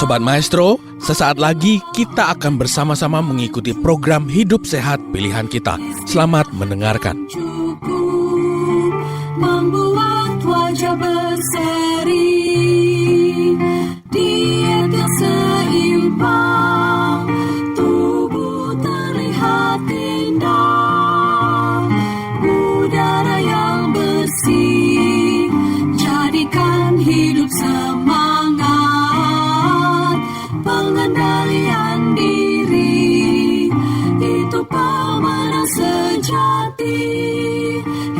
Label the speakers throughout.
Speaker 1: Sobat Maestro, sesaat lagi kita akan bersama-sama mengikuti program Hidup Sehat Pilihan Kita. Selamat mendengarkan.
Speaker 2: Membuat wajah berseri, diet yang seimbang, tubuh terlihat indah, udara yang bersih, jadikan hidup semangat, pengendalian diri, itu pemenang sejati.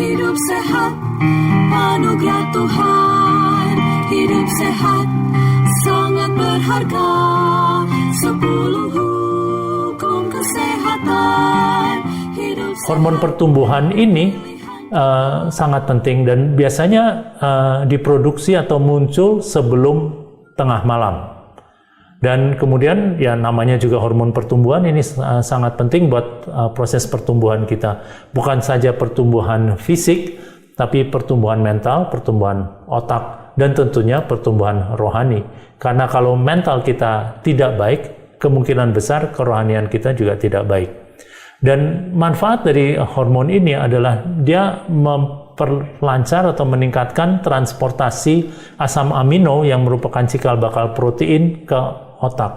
Speaker 2: Hidup sehat, anugerah Tuhan. Hidup sehat, sangat berharga. 10 hukum kesehatan. Hidup sehat.
Speaker 3: Hormon pertumbuhan ini sangat penting dan biasanya diproduksi atau muncul sebelum tengah malam. Dan kemudian ya namanya juga hormon pertumbuhan ini sangat penting buat proses pertumbuhan kita. Bukan saja pertumbuhan fisik, tapi pertumbuhan mental, pertumbuhan otak, dan tentunya pertumbuhan rohani. Karena kalau mental kita tidak baik, kemungkinan besar kerohanian kita juga tidak baik. Dan manfaat dari hormon ini adalah dia memperlancar atau meningkatkan transportasi asam amino yang merupakan cikal bakal protein ke otak.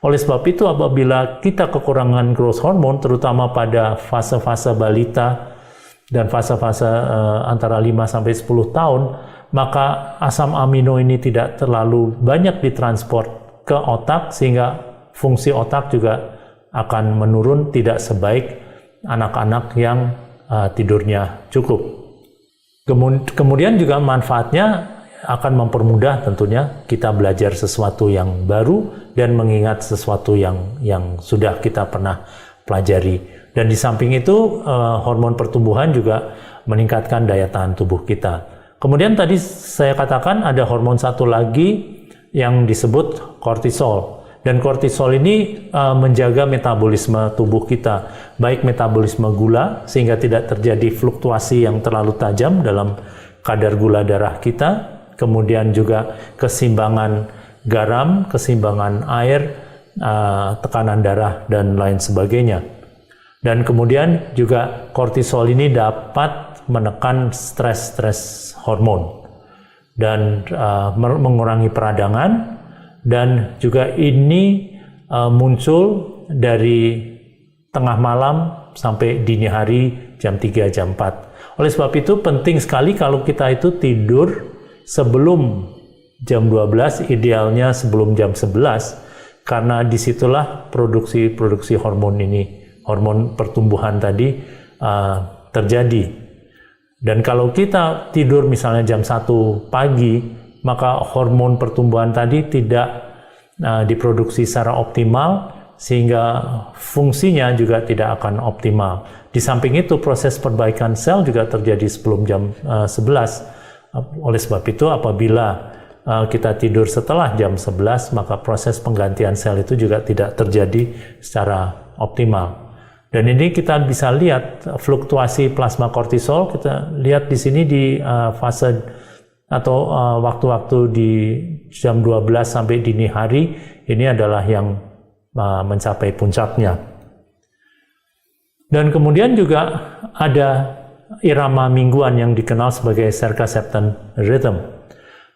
Speaker 3: Oleh sebab itu, apabila kita kekurangan growth hormone, terutama pada fase-fase balita dan fase-fase antara 5-10 tahun, maka asam amino ini tidak terlalu banyak ditransport ke otak, sehingga fungsi otak juga akan menurun, tidak sebaik anak-anak yang tidurnya cukup. Kemudian juga manfaatnya akan mempermudah tentunya kita belajar sesuatu yang baru dan mengingat sesuatu yang sudah kita pernah pelajari. Dan di samping itu hormon pertumbuhan juga meningkatkan daya tahan tubuh kita. Kemudian tadi saya katakan ada hormon satu lagi yang disebut kortisol. Dan kortisol ini menjaga metabolisme tubuh kita, baik metabolisme gula sehingga tidak terjadi fluktuasi yang terlalu tajam dalam kadar gula darah kita. Kemudian juga keseimbangan garam, keseimbangan air, tekanan darah, dan lain sebagainya. Dan kemudian juga kortisol ini dapat menekan stres hormon dan mengurangi peradangan, dan juga ini muncul dari tengah malam sampai dini hari jam 3, jam 4. Oleh sebab itu penting sekali kalau kita itu tidur sebelum jam 12, idealnya sebelum jam 11, karena disitulah produksi hormon ini, hormon pertumbuhan tadi terjadi. Dan kalau kita tidur misalnya jam 1 pagi, maka hormon pertumbuhan tadi tidak diproduksi secara optimal, sehingga fungsinya juga tidak akan optimal. Di samping itu proses perbaikan sel juga terjadi sebelum jam 11. Oleh sebab itu apabila kita tidur setelah jam 11, maka proses penggantian sel itu juga tidak terjadi secara optimal. Dan ini kita bisa lihat fluktuasi plasma kortisol, kita lihat di sini di fase atau waktu-waktu di jam 12 sampai dini hari, ini adalah yang mencapai puncaknya. Dan kemudian juga ada irama mingguan yang dikenal sebagai circadian rhythm.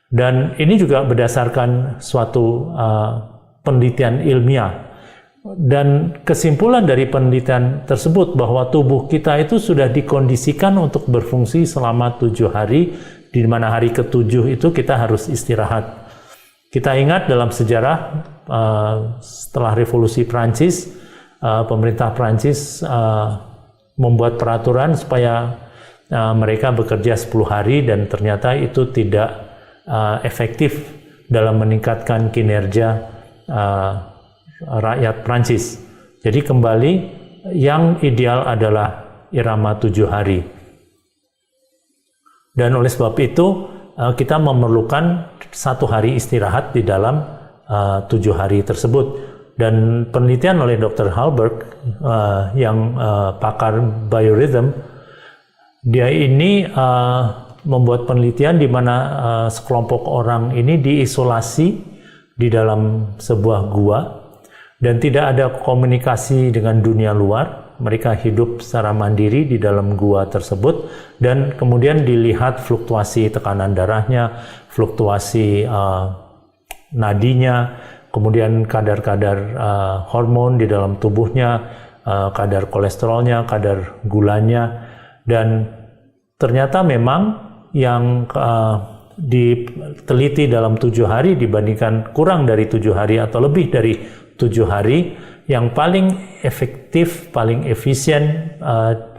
Speaker 3: Dan ini juga berdasarkan suatu penelitian ilmiah. Dan kesimpulan dari penelitian tersebut bahwa tubuh kita itu sudah dikondisikan untuk berfungsi selama 7 hari, di mana hari ke-7 itu kita harus istirahat. Kita ingat dalam sejarah setelah revolusi Prancis, pemerintah Prancis membuat peraturan supaya mereka bekerja 10 hari, dan ternyata itu tidak efektif dalam meningkatkan kinerja rakyat Prancis. Jadi kembali yang ideal adalah irama 7 hari. Dan oleh sebab itu kita memerlukan 1 hari istirahat di dalam 7 hari tersebut. Dan penelitian oleh Dr. Halberg yang pakar biorhythm, dia ini membuat penelitian di mana sekelompok orang ini diisolasi di dalam sebuah gua dan tidak ada komunikasi dengan dunia luar. Mereka hidup secara mandiri di dalam gua tersebut dan kemudian dilihat fluktuasi tekanan darahnya, fluktuasi nadinya, kemudian kadar-kadar hormon di dalam tubuhnya, kadar kolesterolnya, kadar gulanya, dan ternyata memang yang diteliti dalam 7 hari dibandingkan kurang dari 7 hari atau lebih dari 7 hari, yang paling efektif, paling efisien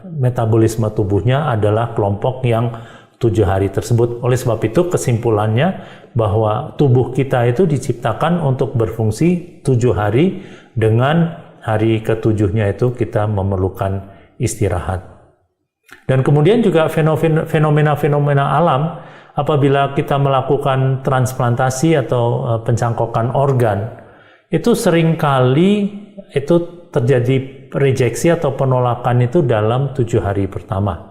Speaker 3: metabolisme tubuhnya adalah kelompok yang 7 hari tersebut. Oleh sebab itu kesimpulannya bahwa tubuh kita itu diciptakan untuk berfungsi 7 hari, dengan hari ke-7-nya itu kita memerlukan istirahat. Dan kemudian juga fenomena-fenomena alam, apabila kita melakukan transplantasi atau pencangkokan organ, itu seringkali itu terjadi rejeksi atau penolakan itu dalam 7 hari pertama.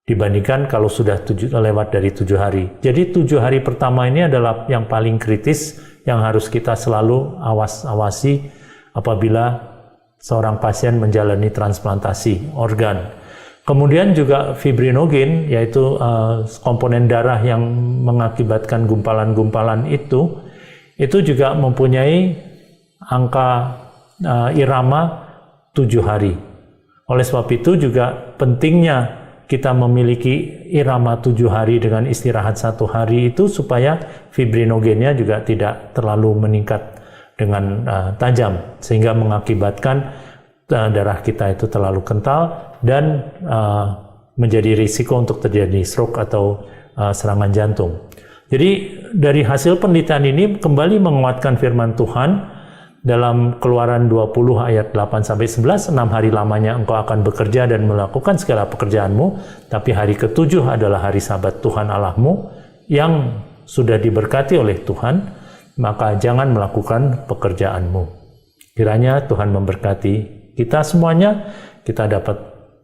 Speaker 3: Dibandingkan kalau sudah lewat dari 7 hari. Jadi 7 hari pertama ini adalah yang paling kritis, yang harus kita selalu awasi apabila seorang pasien menjalani transplantasi organ. Kemudian juga fibrinogen, yaitu komponen darah yang mengakibatkan gumpalan-gumpalan itu juga mempunyai angka irama 7 hari. Oleh sebab itu juga pentingnya kita memiliki irama 7 hari dengan istirahat 1 hari itu supaya fibrinogennya juga tidak terlalu meningkat dengan tajam, sehingga mengakibatkan darah kita itu terlalu kental dan menjadi risiko untuk terjadi stroke atau serangan jantung. Jadi dari hasil penelitian ini kembali menguatkan firman Tuhan dalam Keluaran 20 ayat 8-11, 6 hari lamanya engkau akan bekerja dan melakukan segala pekerjaanmu, tapi hari ke-7 adalah hari Sabat Tuhan Allahmu yang sudah diberkati oleh Tuhan, maka jangan melakukan pekerjaanmu. Kiranya Tuhan memberkati kita semuanya, kita dapat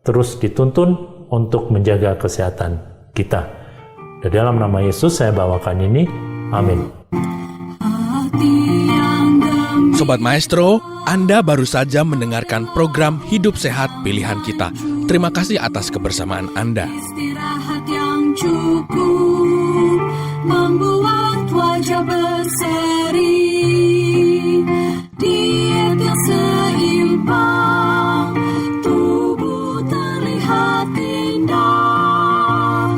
Speaker 3: terus dituntun untuk menjaga kesehatan kita. Dan dalam nama Yesus saya bawakan ini, amin.
Speaker 1: Sobat Maestro, Anda baru saja mendengarkan program Hidup Sehat Pilihan Kita. Terima kasih atas kebersamaan Anda.
Speaker 2: Istirahat yang cukup membuat wajah berseri, diet yang seimbang, tubuh terlihat indah,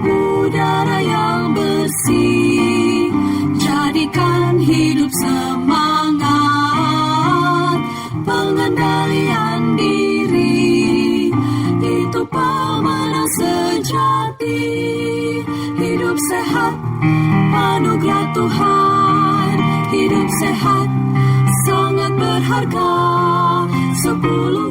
Speaker 2: udara yang bersih, jadikan hidup semangat, pengendalian diri, itu pemenang sejati. Hidup sehat, anugerah Tuhan. Hidup sehat, sangat berharga. 10